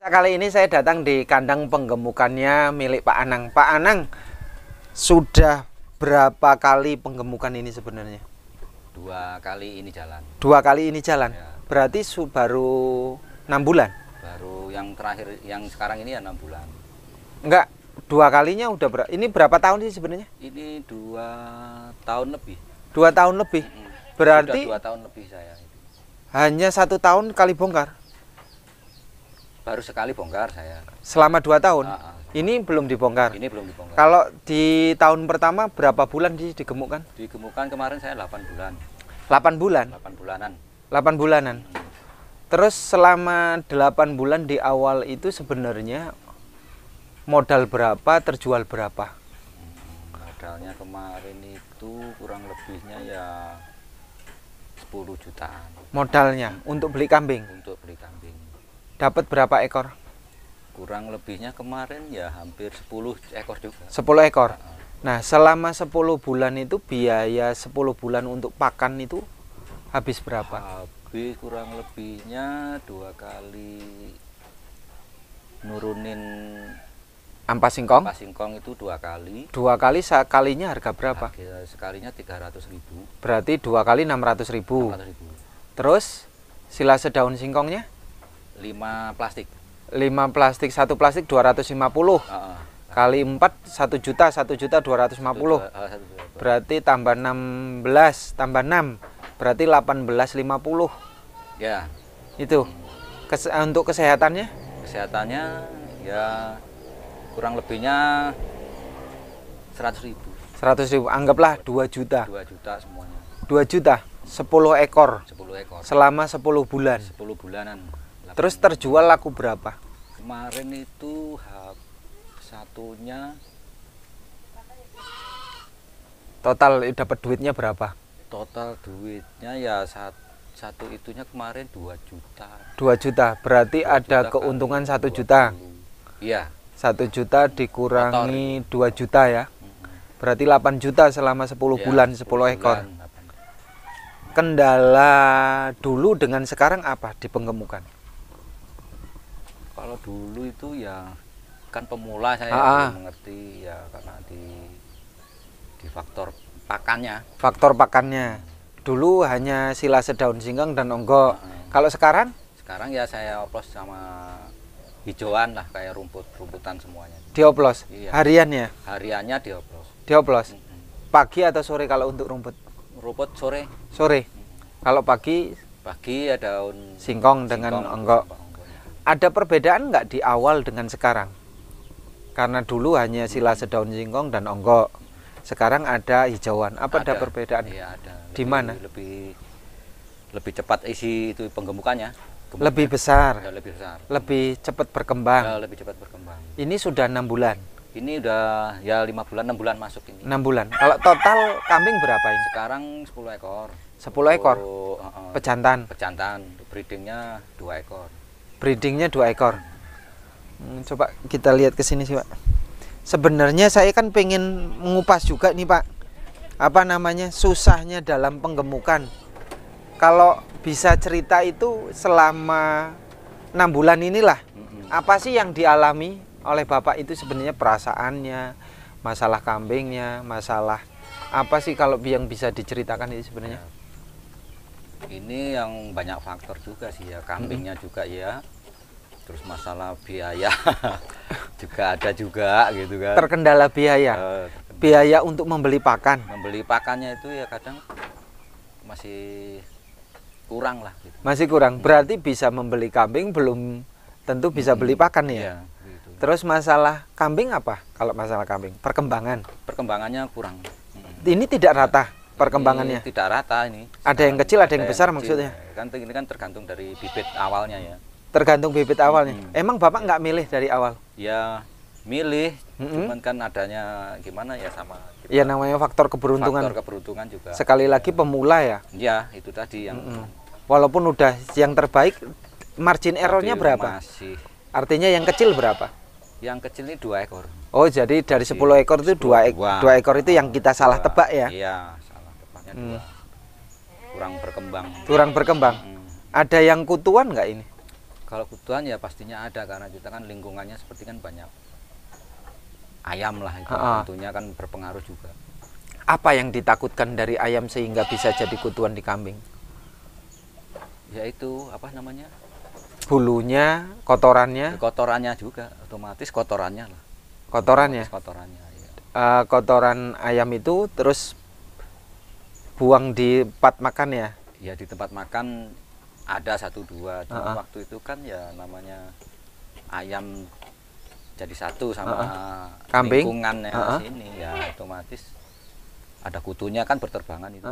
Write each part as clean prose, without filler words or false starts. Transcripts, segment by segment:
Kali ini saya datang di kandang penggemukannya milik Pak Anang. Pak Anang, sudah berapa kali penggemukan ini sebenarnya? 2 kali ini jalan. 2 kali ini jalan? Ya. Berarti baru 6 bulan? Baru yang terakhir, yang sekarang ini ya 6 bulan. Enggak, 2 kalinya udah ini berapa tahun sih sebenarnya? Ini 2 tahun lebih. 2 tahun lebih? Berarti sudah 2 tahun lebih saya. Hanya 1 tahun kali bongkar? Baru sekali bongkar saya. Selama 2 tahun? Ini belum dibongkar? Ini belum dibongkar. Kalau di tahun pertama berapa bulan digemukkan? Digemukkan kemarin saya 8 bulan. 8 bulan? 8 bulanan. 8 bulanan. Terus selama 8 bulan di awal itu sebenarnya modal berapa, terjual berapa? Modalnya kemarin itu kurang lebihnya ya 10 jutaan. Modalnya untuk beli kambing? Untuk beli kambing. Dapat berapa ekor? Kurang lebihnya kemarin ya hampir 10 ekor juga. 10 ekor. Nah, selama 10 bulan itu biaya 10 bulan untuk pakan itu habis berapa? Habis kurang lebihnya 2 kali nurunin ampas singkong? Ampas singkong itu 2 kali. 2 kali sekalinya harga berapa? Harga sekalinya 300.000. Berarti 2 kali 600.000. 600.000. Terus sila sedaun singkongnya? 5 plastik. 5 plastik, 1 plastik 250. Kali 4 1 juta, 1.250.000. Berarti tambah 16, tambah 6. Berarti 1850. Ya. Itu. Untuk kesehatannya? Kesehatannya ya kurang lebihnya 100.000. 100.000. Anggaplah 2 juta. 2 juta semuanya. 2 juta. 10 ekor. 10 ekor. Selama 10 bulan. 10 bulanan. Terus terjual laku berapa? Kemarin itu satunya total dapat duitnya berapa? Total duitnya ya satu itunya kemarin 2 juta. 2 juta. Berarti 2 ada juta keuntungan 1 juta. Iya. 1 juta dikurangi 2 juta ya. Berarti 8 juta selama 10 ya, bulan 10 ekor. Bulan. Kendala dulu dengan sekarang apa di penggemukan? Kalau dulu itu ya kan pemula saya belum mengerti ya karena di faktor pakannya. Faktor pakannya. Dulu hanya sila sedaun singkong dan onggok. Kalau sekarang? Sekarang ya saya oplos sama hijauan lah kayak rumputan semuanya. Dioplos? Iya. Hariannya? Hariannya dioplos. Dioplos? Pagi atau sore kalau untuk rumput? Rumput sore. Sore? Kalau pagi? Pagi ya daun singkong dengan onggok. Ada perbedaan nggak di awal dengan sekarang? Karena dulu hanya sila sedaun singkong dan onggok. Sekarang ada hijauan. Apa ada perbedaan? Iya ada. Di mana? Lebih cepat isi itu penggemukannya. Lebih besar. Ya, lebih besar. Lebih cepat berkembang. Ya, lebih cepat berkembang. Ini sudah 6 bulan. Ini udah ya 5 bulan, 6 bulan masuk ini. 6 bulan. Kalau total kambing berapa ini? Sekarang 10 ekor. 10 ekor. Pejantan. Pejantan. Breedingnya 2 ekor. Breedingnya 2 ekor. Coba kita lihat ke sini sih, Pak. Sebenarnya saya kan pengen mengupas juga nih, Pak. Apa namanya? Susahnya dalam penggemukan. Kalau bisa cerita itu selama 6 bulan inilah. Apa sih yang dialami oleh Bapak itu sebenarnya perasaannya, masalah kambingnya, masalah apa sih kalau yang bisa diceritakan itu sebenarnya? Ini yang banyak faktor juga sih ya, kambingnya juga ya. Terus masalah biaya juga ada juga gitu kan. Terkendala biaya. Biaya untuk membeli pakan. Membeli pakannya itu ya kadang masih kurang lah gitu. Masih kurang. Berarti bisa membeli kambing belum tentu bisa beli pakan ya. Iya, gitu. Terus masalah kambing apa? Kalau masalah kambing, perkembangan. Perkembangannya kurang. Ini tidak rata perkembangannya. Ini tidak rata ini. Ada yang kecil, ada yang besar maksudnya. Kan ini kan tergantung dari bibit awalnya ya. Tergantung bibit awalnya. Emang Bapak nggak milih dari awal? Ya milih, cuman kan adanya gimana ya sama kita. Ya namanya faktor keberuntungan. Faktor keberuntungan juga. Sekali lagi pemula ya. Ya itu tadi yang. Walaupun udah yang terbaik, margin errornya berapa? Masih. Artinya yang kecil berapa? Yang kecil ini 2 ekor. Oh jadi dari 10 ekor itu 2 ekor itu yang kita salah tebak ya? Iya salah tebaknya 2. Kurang berkembang. Kurang berkembang. Ada yang kutuan nggak ini? Kalau kutuan ya pastinya ada, karena kita kan lingkungannya seperti kan banyak ayam lah itu, tentunya kan berpengaruh juga. Apa yang ditakutkan dari ayam sehingga bisa jadi kutuan di kambing? Yaitu apa namanya? Bulunya, kotorannya. Kotorannya juga, otomatis kotorannya lah. Kotorannya. Kotorannya. Iya. Kotoran ayam itu terus buang di tempat makan ya? Ya di tempat makan ada 1-2, cuma waktu itu kan ya namanya ayam jadi satu sama kambing, lingkungannya sini ya otomatis ada kutunya kan berterbangan itu.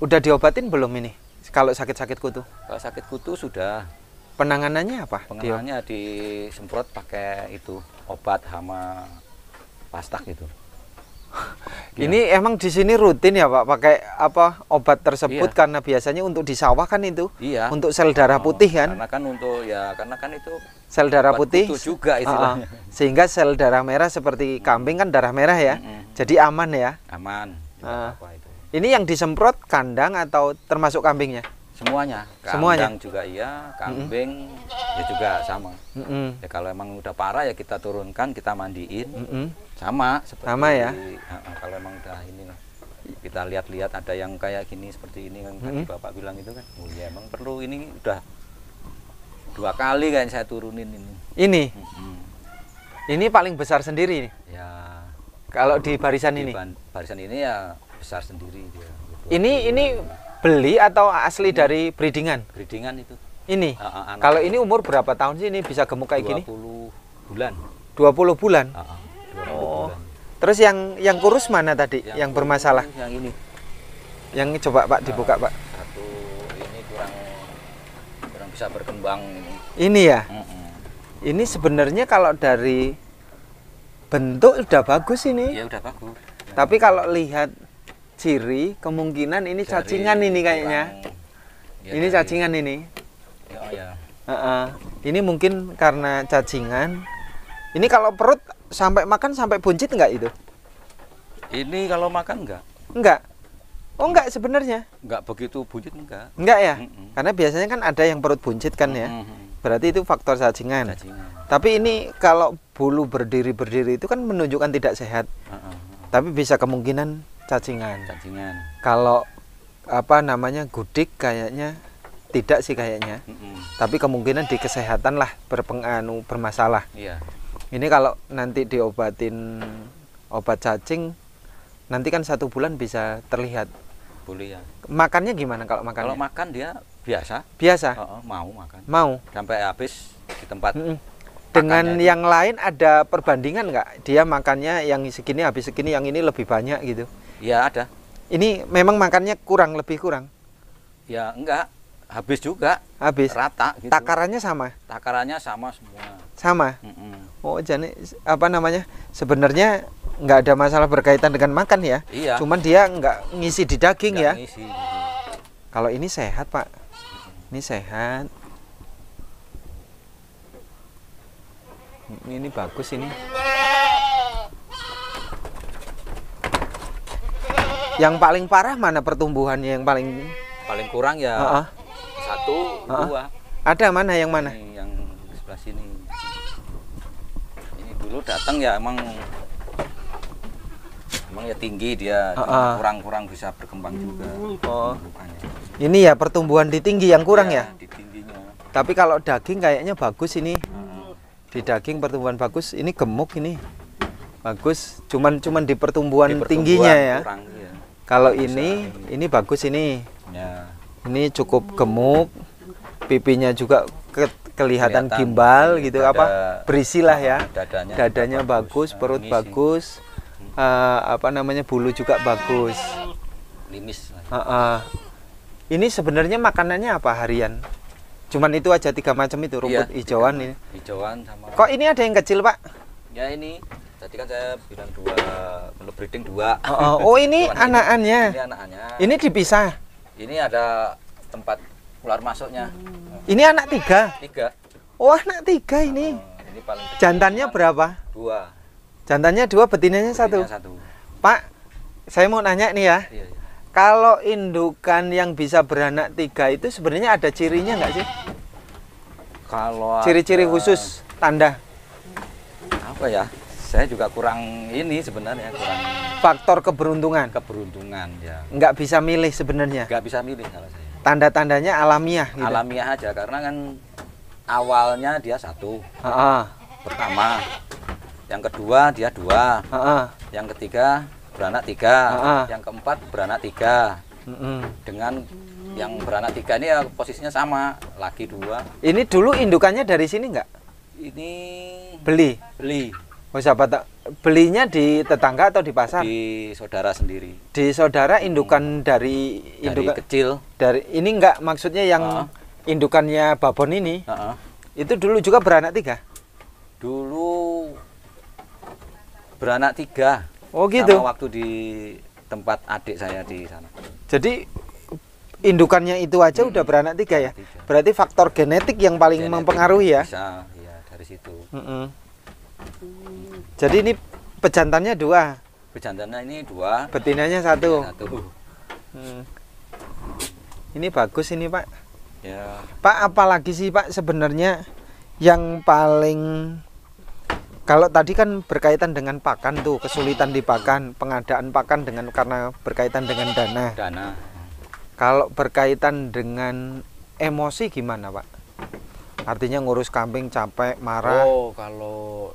Udah diobatin belum ini? Kalau sakit-sakit kutu? Kalau sakit kutu sudah. Penanganannya apa? Penanganannya disemprot pakai itu obat hama pastak gitu. Ini emang di sini rutin ya Pak pakai apa obat tersebut? Karena biasanya untuk di sawah kan itu, untuk sel darah putih kan? Karena kan untuk karena kan itu sel darah putih juga istilahnya. Sehingga sel darah merah seperti kambing kan darah merah ya, jadi aman ya. Aman. Apa itu. Ini yang disemprot kandang atau termasuk kambingnya? Semuanya. Kandang juga iya, kambing ya juga sama. Ya kalau emang udah parah ya kita turunkan, kita mandiin. Sama seperti ya. Kalau emang udah ini lah. Kita lihat-lihat ada yang kayak gini seperti ini kan tadi Bapak bilang itu kan. Oh ya emang perlu, ini udah 2 kali kan saya turunin ini. Ini paling besar sendiri nih. Ya. Kalau di barisan ini. Barisan ini ya besar sendiri dia. Ini beli atau asli dari breedingan? Breedingan itu. Ini. Kalau ini umur berapa tahun sih ini bisa gemuk kayak gini? 20 bulan. 20 bulan. 20 bulan. Terus yang kurus mana tadi? Yang bermasalah? Yang ini. Yang coba Pak dibuka Pak. Satu ini kurang bisa berkembang ini. Ini ya. Ini sebenarnya kalau dari bentuk udah bagus ini. Ya udah bagus. Tapi kalau lihat ciri kemungkinan ini cacingan ini kayaknya. Ini cacingan ini. Ya. Ini mungkin karena cacingan. Ini kalau perut sampai makan sampai buncit enggak itu? Ini kalau makan enggak? Enggak. Oh enggak sebenarnya? Enggak begitu buncit enggak. Enggak ya? Karena biasanya kan ada yang perut buncit kan ya. Berarti itu faktor cacingan. Tapi ini kalau bulu berdiri itu kan menunjukkan tidak sehat. Tapi bisa kemungkinan cacingan. Kalau apa namanya gudik kayaknya tidak sih kayaknya. Tapi kemungkinan di kesehatan lah bermasalah. Iya. Ini kalau nanti diobatin obat cacing, nanti kan 1 bulan bisa terlihat. Boleh ya. Makannya gimana kalau makannya? Kalau makan dia biasa. Biasa? Mau makan. Mau? Sampai habis di tempat. Dengan yang lain ada perbandingan nggak? Dia makannya yang segini habis segini, yang ini lebih banyak gitu? Ya ada. Ini memang makannya lebih kurang? Ya enggak. Habis juga. Habis? Rata gitu. Takarannya sama? Takarannya sama semua. Sama? Oh jadi apa namanya, sebenarnya nggak ada masalah berkaitan dengan makan ya? Iya. Cuman dia nggak ngisi di daging ya? Ngisi. Kalau ini sehat Pak. Ini sehat. Ini bagus ini. Yang paling parah mana pertumbuhannya yang paling kurang ya? 1, 2. Ada mana yang mana? Ini yang sebelah sini. Ini dulu datang ya emang ya tinggi dia, kurang bisa berkembang juga. Ini ya pertumbuhan di tinggi yang kurang ya? Di tingginya. Tapi kalau daging kayaknya bagus ini. Di daging pertumbuhan bagus, ini gemuk ini. Bagus, cuman di pertumbuhan tingginya ya. Kurang, iya. Kalau ini bagus ini. Ya. Ini cukup gemuk, pipinya juga kelihatan gimbal gitu, berisi lah ya. Dadanya bagus, perut bagus, apa namanya, bulu juga bagus. Limis. Ini sebenarnya makanannya apa harian? Cuman itu aja 3 macam itu rumput hijauan ini. Hijauan sama. Kok ini ada yang kecil Pak? Ya ini. Tadi kan saya bilang 2, untuk breeding 2. Oh ini anakannya. Ini anaknya. Ini dipisah. Ini ada tempat keluar masuknya. Ini anak 3. 3. Oh anak 3 ini. Ini paling kecil. Jantannya berapa? 2. Jantannya 2, betinanya 1. Pak, saya mau nanya nih ya. Iya. Kalau indukan yang bisa beranak 3 itu sebenarnya ada cirinya nggak sih? Kalau Ciri-ciri ada- khusus tanda apa ya? Saya juga kurang ini sebenarnya, kurang faktor keberuntungan. keberuntungan ya. Nggak bisa milih sebenarnya. Nggak bisa milih kalau saya. Tanda-tandanya alamiah gitu. Alamiah aja karena kan awalnya dia satu Heeh. pertama, yang kedua dia dua, Heeh. yang ketiga beranak tiga, Ah. yang keempat beranak tiga. Mm-mm. Dengan yang beranak tiga ini ya posisinya sama, laki dua. Ini dulu indukannya dari sini nggak? Ini Beli. beli Oh sahabat, belinya di tetangga atau di pasar? di saudara sendiri. Di saudara indukan dari Dari indukan kecil. dari ini enggak, maksudnya yang indukannya babon ini Heeh. itu dulu juga beranak tiga. Dulu beranak tiga. Oh gitu. Sama waktu di tempat adik saya di sana. Jadi indukannya itu aja udah beranak tiga ya. Tiga. Berarti faktor genetik yang paling Genetik mempengaruhi ya. Bisa, ya dari situ. Mm-mm. Jadi ini pejantannya dua, Bejantannya ini dua, betinanya satu. satu. Hmm. Ini bagus ini Pak. Ya, Pak, apalagi sih Pak sebenarnya yang paling, kalau tadi kan berkaitan dengan pakan tuh, kesulitan di pakan, pengadaan pakan dengan karena berkaitan dengan dana. dana. Kalau berkaitan dengan emosi gimana Pak? Artinya ngurus kambing capek, marah. Oh, kalau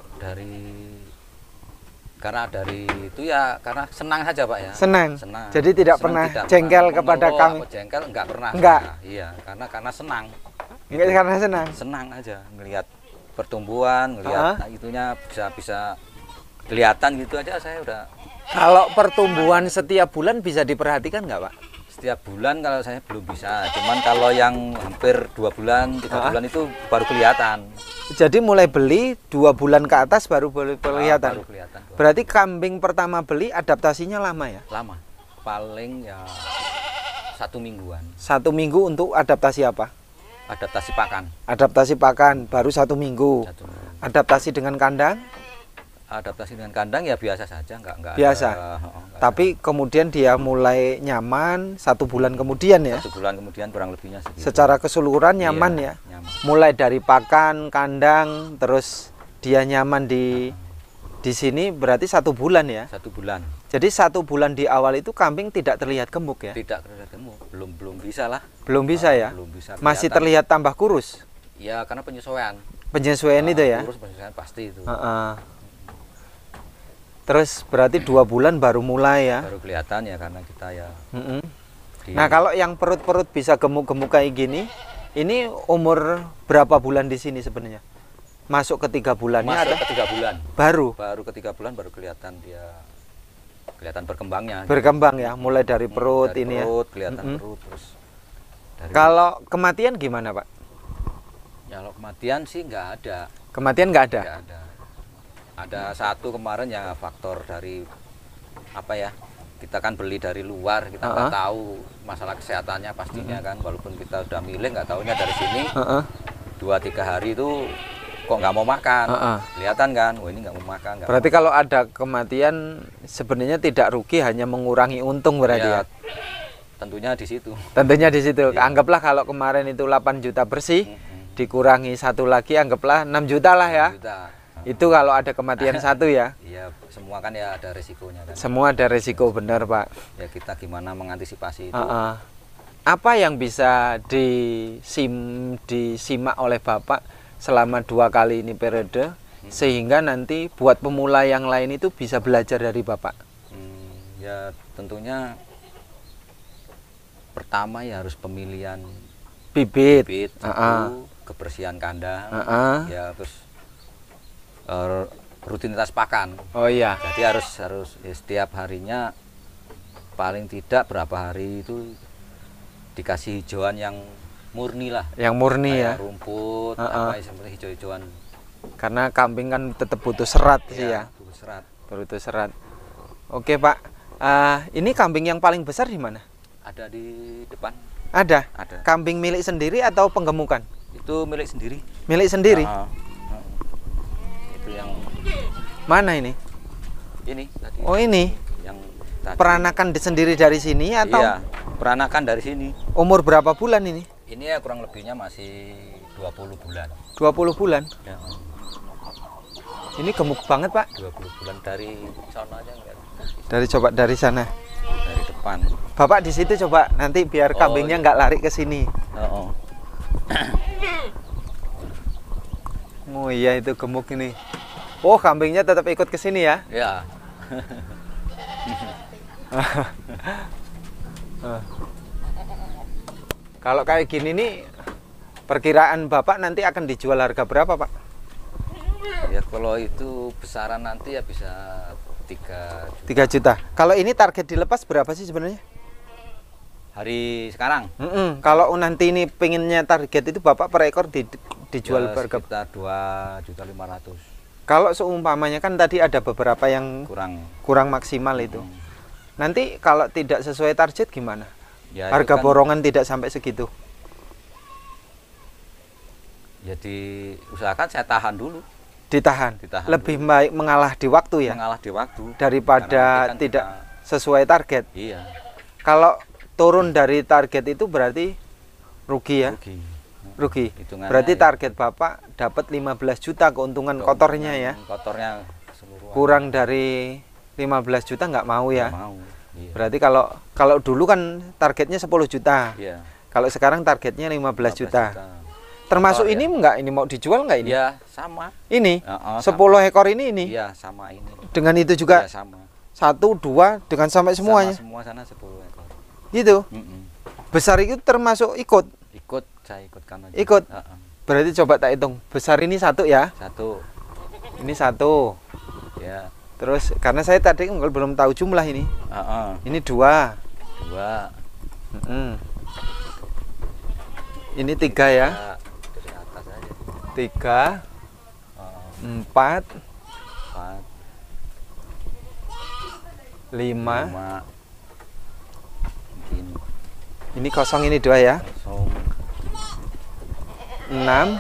karena dari itu ya karena senang saja Pak ya. Senang. Senang. Jadi tidak Senang, pernah tidak jengkel pernah kepada mengeluh kami. apa jengkel enggak pernah. Enggak. saya. Iya, karena senang. Enggak karena senang. Senang aja ngelihat pertumbuhan, ngelihat Ah. nah, itunya bisa kelihatan gitu aja saya udah. Kalau pertumbuhan setiap bulan bisa diperhatikan nggak Pak? Setiap bulan kalau saya belum bisa, cuman kalau yang hampir 2 bulan, 3 bulan itu baru kelihatan. Jadi mulai beli 2 bulan ke atas baru boleh Baru kelihatan. kelihatan. Berarti kambing pertama beli adaptasinya lama ya? Lama, paling ya 1 mingguan. 1 minggu untuk adaptasi apa? Adaptasi pakan. Adaptasi pakan baru 1 minggu. 1 minggu. Adaptasi dengan kandang, Adaptasi dengan kandang ya biasa saja, enggak Biasa. enggak tapi kemudian dia mulai nyaman 1 bulan kemudian ya. 1 bulan kemudian kurang lebihnya segitu. Secara keseluruhan nyaman Iya, ya. nyaman. Mulai dari pakan, kandang, terus dia nyaman di sini berarti 1 bulan ya. 1 bulan. Jadi 1 bulan di awal itu kambing tidak terlihat gemuk ya? Tidak terlihat gemuk, belum bisa lah. Belum bisa ya? Belum bisa. Masih kelihatan. terlihat tambah kurus. Ya karena penyesuaian. Penyesuaian itu ya? Kurus penyesuaian pasti itu. Heeh. Terus berarti 2 bulan baru mulai ya? Baru kelihatan ya karena kita ya. Mm-mm. di- Nah kalau yang perut-perut bisa gemuk-gemuk kayak gini, ini umur berapa bulan di sini sebenarnya? Masuk ke 3 bulannya masuk ada? ke 3 bulan. Baru Baru ke 3 bulan baru kelihatan dia berkembangnya. berkembang ya, mulai dari perut Dari ini perut, kelihatan Mm-mm. perut terus. ya. Kalau kematian gimana Pak? kalau kematian sih nggak ada. Kematian nggak ada? Nggak ada. Ada satu kemarin ya faktor dari apa ya? Kita kan beli dari luar, kita nggak tahu masalah kesehatannya pastinya kan. Walaupun kita udah milih nggak tahunya dari sini. Heeh. 2-3 hari itu kok nggak mau makan. Kelihatan kan? Oh ini nggak mau makan. nggak Berarti mau kalau ada kematian sebenarnya tidak rugi, hanya mengurangi untung berarti ya? tentunya di situ. Tentunya di situ. Iya. Anggaplah kalau kemarin itu 8 juta bersih, dikurangi 1 lagi, anggaplah 6 juta lah ya. Juta. Itu kalau ada kematian 1 ya. Iya, semua kan ya ada resikonya kan. Semua ada resiko, benar Pak. Ya kita gimana mengantisipasi itu. Heeh. Apa yang bisa disimak oleh Bapak selama 2 kali ini periode, sehingga nanti buat pemula yang lain itu bisa belajar dari Bapak? Ya tentunya pertama ya harus pemilihan Bibit. bibit, Heeh. itu, kebersihan kandang, Heeh. ya terus rutinitas pakan. Oh iya. Jadi harus ya, setiap harinya paling tidak berapa hari itu dikasih hijauan yang murni lah. Yang murni Kayak ya. rumput, Heeh. apa seperti hijau-hijauan. Karena kambing kan tetap butuh serat sih ya. Butuh serat. Butuh serat. Oke Pak. Ini kambing yang paling besar di mana? Ada di depan, Ada. ada. Kambing milik sendiri atau penggemukan? Itu milik sendiri. Milik sendiri. Itu yang Mana ini? ini tadi. Oh ini. Yang tadi. Peranakan sendiri dari sini atau Iya, peranakan dari sini. umur berapa bulan ini? Ini ya kurang lebihnya masih 20 bulan. 20 bulan. Ya. Ini gemuk banget, Pak. 20 bulan dari sana aja enggak. Coba dari sana. Dari depan. Bapak di situ coba, nanti biar kambingnya nggak lari ke sini. Oh. Oh iya, itu gemuk ini. Oh, kambingnya tetap ikut ke sini ya? Ya. Kalau kayak gini nih, perkiraan Bapak nanti akan dijual harga berapa, Pak? Ya kalau itu besaran nanti ya bisa 3 3 juta. Kalau ini target dilepas berapa sih sebenarnya? hari sekarang. Kalau nanti ini pengennya target itu Bapak per ekor dijual Ya, harga sekitar 2.500.000. Kalau seumpamanya kan tadi ada beberapa yang kurang maksimal itu. Nanti kalau tidak sesuai target gimana? Ya, harga kan, borongan tidak sampai segitu. Jadi usahakan saya tahan dulu. Ditahan. Lebih dulu. baik mengalah di waktu ya. Mengalah di waktu Daripada kan tidak sesuai target. Iya. Kalau turun dari target itu berarti rugi ya. Rugi. Berarti target Bapak dapat 15 juta keuntungan kotornya ya. Kotornya seluruh. Kurang dari 15 juta nggak mau ya. Nggak mau. Iya. Berarti kalau dulu kan targetnya 10 juta. Iya. Kalau sekarang targetnya 15 juta. Termasuk Kotor, ini ya. enggak? Ini mau dijual enggak ini? Iya, sama. Ini? 10 sama. ekor ini? Iya, sama ini. Dengan itu juga? Iya, sama. 1, 2, dengan sampai semuanya? Sama semua sana 10 ekor. Gitu? Besar itu termasuk ikut? Ikut, saya ikutkan aja. Ikut? Berarti coba tak hitung. Besar ini 1 ya? 1. Ini 1. Ya. Terus, karena saya tadi belum tahu jumlah ini. Ini 2. 2. Ini 3 ya? 3, 4, 5. Ini kosong, ini 2 ya? 6.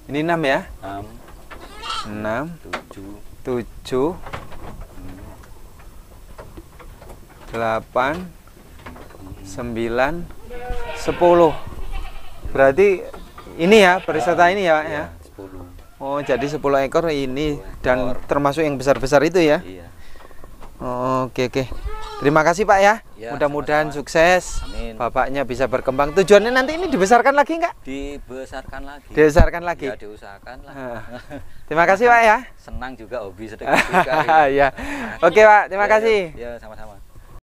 Ini 6 ya? 6, 7, 8, 9, 10. Berarti ini ya, peserta ini ya, Pak ya? 10. Oh, jadi 10 ekor ini dan termasuk yang besar-besar itu ya? Iya. Oh, oke. Terima kasih Pak ya. Mudah-mudahan sukses. Amin. Bapaknya bisa berkembang. Tujuannya nanti ini dibesarkan lagi enggak? Dibesarkan lagi. Dibesarkan lagi. Ya, diusahakan lah. Terima kasih Pak ya. Senang juga hobi sedekah juga. Ya. Oke Pak, terima kasih. Ya, sama-sama.